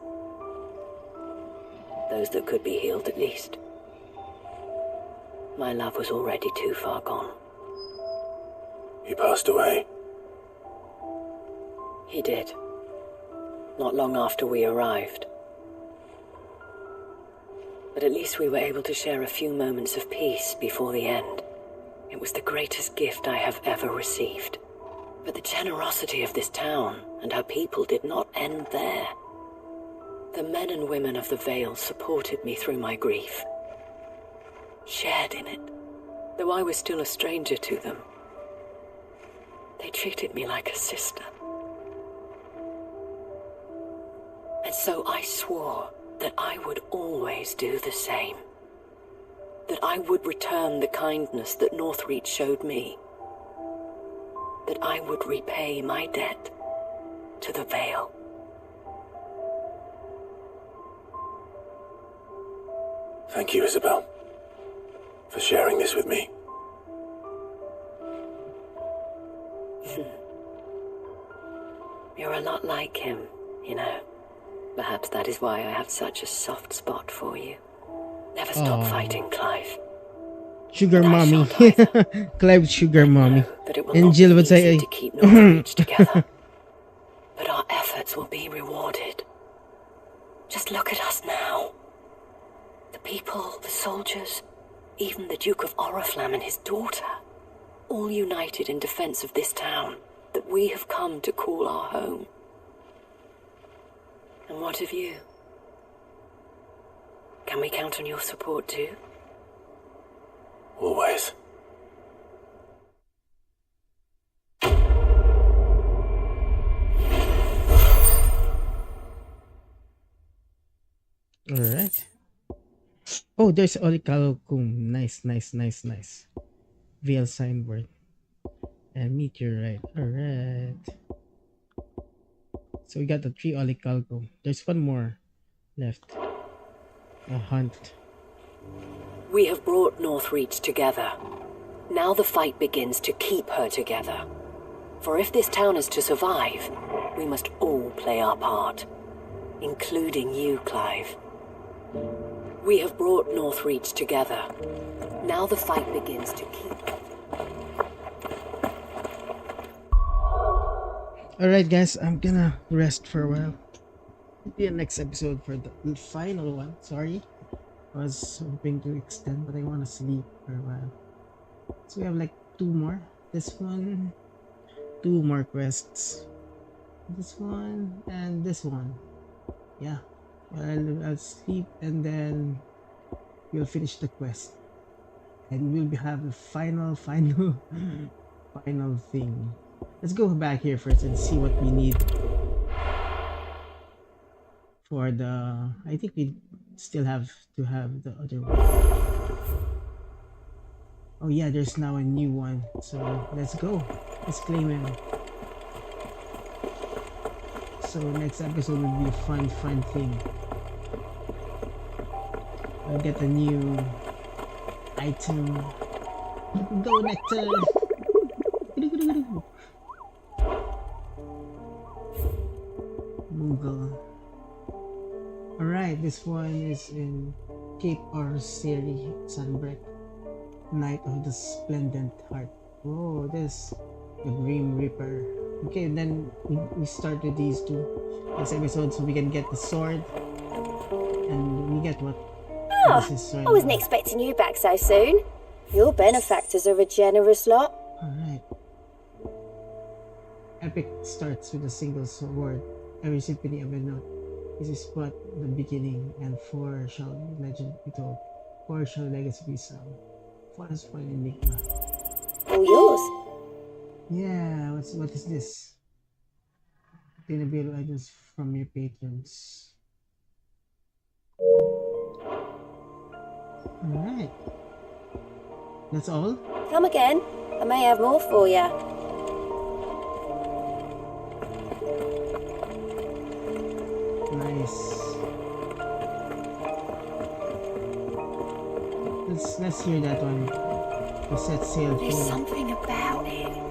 Those that could be healed at least. My love was already too far gone. He passed away. He did. Not long after we arrived. But at least we were able to share a few moments of peace before the end. It was the greatest gift I have ever received. But the generosity of this town and her people did not end there. The men and women of the Vale supported me through my grief. Shared in it, though I was still a stranger to them. They treated me like a sister. And so I swore that I would always do the same. That I would return the kindness that Northreach showed me. That I would repay my debt to the Vale. Thank you, Isabel, for sharing this with me. You're a lot like him, you know. Perhaps that is why I have such a soft spot for you. Never stop fighting, Clive. Sugar mommy. Clive's sugar mommy. And Jill would say, to keep Northreach together. But our efforts will be rewarded. Just look at us now. The people, the soldiers, even the Duke of Oriflamme and his daughter, all united in defense of this town that we have come to call our home. And what of you? Can we count on your support too? Always. Alright. Oh, there's Olicalocum. Nice. Veil signboard. And meteorite. Alright. So we got the 3 Olicalcum. There's one more left. A hunt. We have brought Northreach together. Now the fight begins to keep her together. For if this town is to survive, we must all play our part. Including you, Clive. We have brought Northreach together. Now the fight begins to keep her. Alright, guys, I'm gonna rest for a while. The next episode for the final one. Sorry, I was hoping to extend, but I want to sleep for a while. So we have like two more. This one, two more quests. This one and this one. Yeah, I'll sleep and then we'll finish the quest, and we'll have the final final thing. Let's go back here first and see what we need for the. I think we still have to have the other one. Oh yeah, there's now a new one. So let's go. Let's claim him. So next episode will be a fun thing. I'll get a new item. Go Nectar! Moogle. Alright, this one is in Cape Orseri, Sunbreak. Knight of the Splendent Heart. Whoa, this the Grim Reaper. Okay, then we start with these two next episode so we can get the sword. And we get what? Oh, I wasn't expecting you back so soon. Your benefactors are a generous lot. Alright. Epic starts with a single sword. Every symphony of a note. This is but the beginning, and four shall legend be told. Four shall legacy be sung. What is one enigma? All yours. Yeah, what is this? Obtainable items from your patrons. Alright. That's all? Come again. I may have more for ya. Nice. Let's hear that one. We set sail. There's something about it.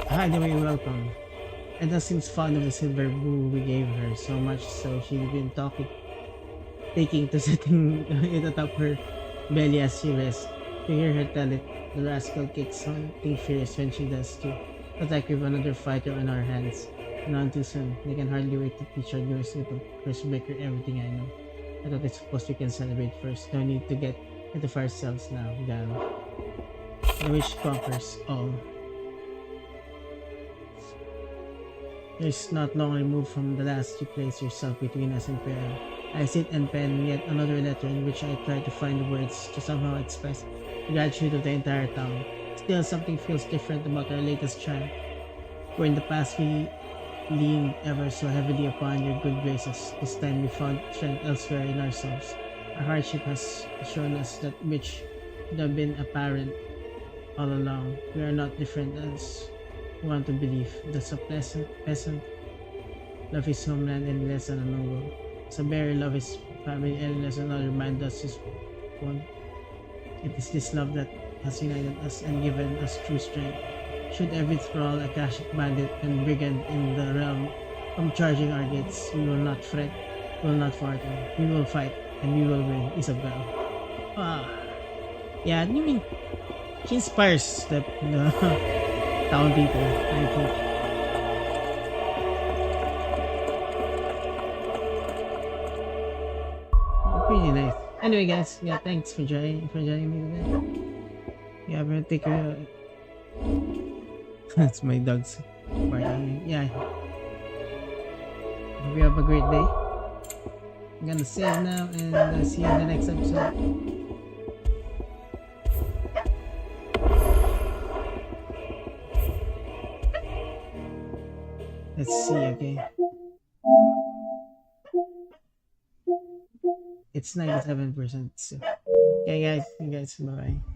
Hi, the way welcome. Edna seems fond of the silver boo we gave her, so much so she's been taking to setting it atop her belly as she rests. To hear her tell it, the rascal kicks something fierce when she does too. But like we've another fighter on our hands. None too soon. They can hardly wait to teach our newest little first breaker everything I know. I thought it's supposed we can celebrate first. No need to get rid of ourselves now, Gal. The wish conquers all. There's not long removed from the last you placed yourself between us and prayer. I sit and pen yet another letter in which I try to find the words to somehow express the gratitude of the entire town. Still, something feels different about our latest triumph. Where in the past we leaned ever so heavily upon your good graces, this time we found strength elsewhere in ourselves. Our hardship has shown us that which would have been apparent all along. We are not different as we want to believe. Thus a peasant love his homeland and less than a noble. So bear love his family and less than another man does his one. It is this love that has united us and given us true strength. Should every thrall, Akashic bandit, and brigand in the realm come charging our gates, we will not fret, we will not falter, we will fight, and we will win, Isabel. Ah. Yeah, I mean, she inspires the town people, I think. Pretty nice. Anyway, guys, yeah, thanks for joining me today. Yeah, I'm gonna take a. That's my dog's barking. Yeah. Hope you have a great day. I'm gonna save now and see you in the next episode. Let's see, okay. It's 97%. So. Okay, guys. Bye bye.